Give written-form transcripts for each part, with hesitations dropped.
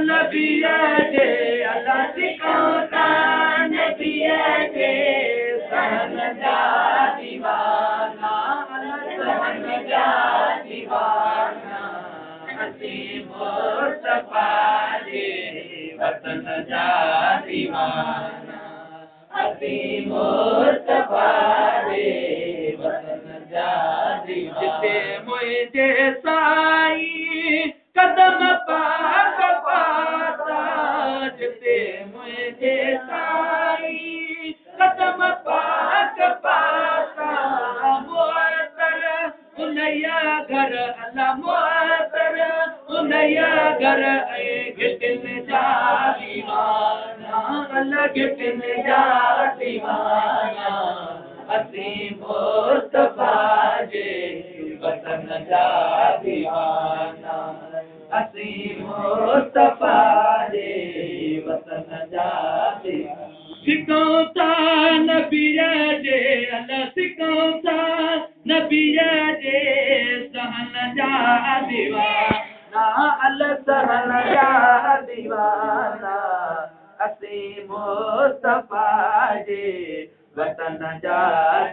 नबीअ जे अलाह सिखौता नबीअ जे सहन जा दीवाना सहन जा दीवाना असीं मुस्तफा जे वतन जा दीवाना असीं मुस्तफा जे वतन जा दीवाना जिते मुंहिंजे साईं कदम पाक पाता जिते मुंहिंजे साईं कदम पाक पाता मुअत्तर उनया घर अल्लाह मुअत्तर उनया घर ऐं गिटिन जा दीवाना अल्लाह गिटिन जा दीवाना असीं मुस्तफा जे वतन जा दीवाना असीं मुस्तफा जे वतन जा दीवाना सिखौता नबीअ जे अलाह सिखौता नबीअ जे सहन जा दीवाना अल्लाह सहन जा दीवाना असीं मुस्तफा जे वतन जा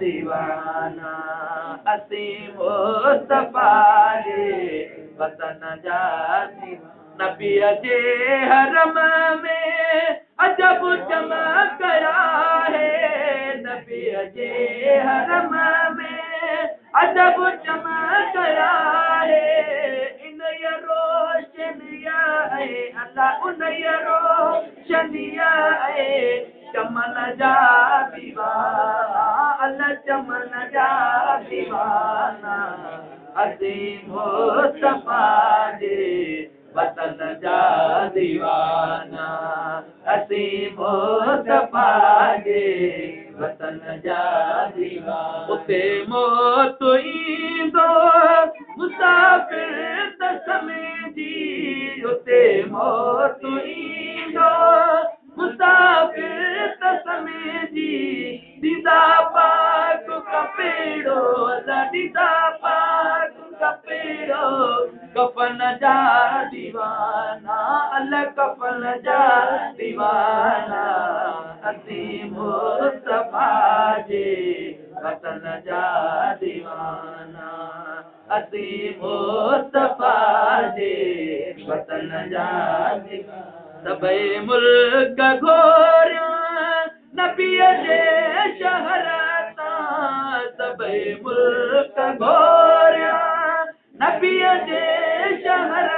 दीवाना असीं मुस्तफा जे वतन जा दीवाना नबीअ जे हरम में अजब चमकया है नबीअ जे हरम में अजब चमकया है इन रोशनिया है अल्लाह उन रोशनिया है चमन जा दीवाना अल्लाह चमन जा दीवाना असीं मुस्तफा जे वतन जा दीवाना असीं मुस्तफा जे वतन जा दीवाना उते मौत ईंदो मुसाफ़िर त समेजी उते मौत ईंदो मुसाफ़िर त समेजी दीदा पाक कपेड़ो अल्लाह दीदा पाक कपेड़ो कफन जा दीवाना अल्लाह कफन जा दीवाना असीं मुस्तफा जे वतन जा दीवाना असीं मुस्तफा जे वतन जा दीवाना सभई मुल्क घोरिया नबीअ जे शहर तां सभई मुल्क घोरिया नबीअ जे शहर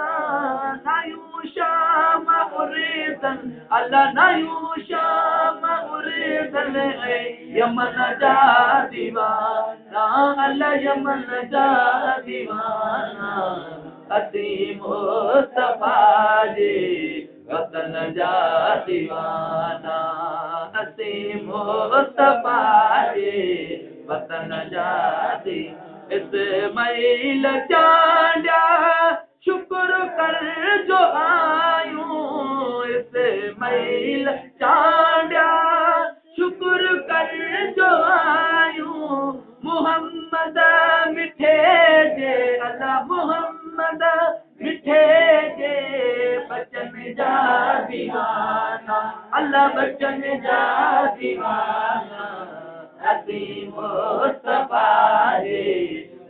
तां नायूं शाम उरीदन अल्लाह नायूं शाम उरीदन ऐं यमन जा दीवाना अल्लाह यमन जा दीवाना असीं मुस्तफा जे वतन जा दीवाना असीं मुस्तफा जे वतन जा दीवाना इस्माइल चांडिया शुक्र कर जो आयूं इस्माइल चांडिया शुक्र कर जो आयूं मोहम्मद मिठे जे अल्लाह मोहम्मद मिठे जे बचन जा दीवाना अल्लाह बचन जा दीवाना असीं मुस्तफा जे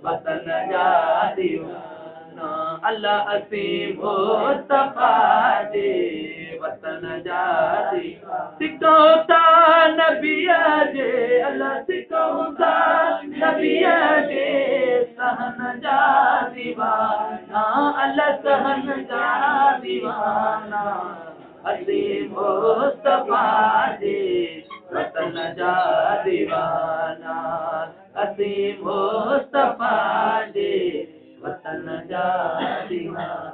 वतन जा दीवाना अल्लाह असीं मुस्तफा जे वतन जा दीवाना सिखौता नबीअ जे अल्लाह सिखौता नबीअ जे सहन जा दीवाना अल्लाह सहन जा दीवाना असीं मुस्तफा जे वतन जा दीवाना असीं मुस्तफा जे वतन जा दीवाना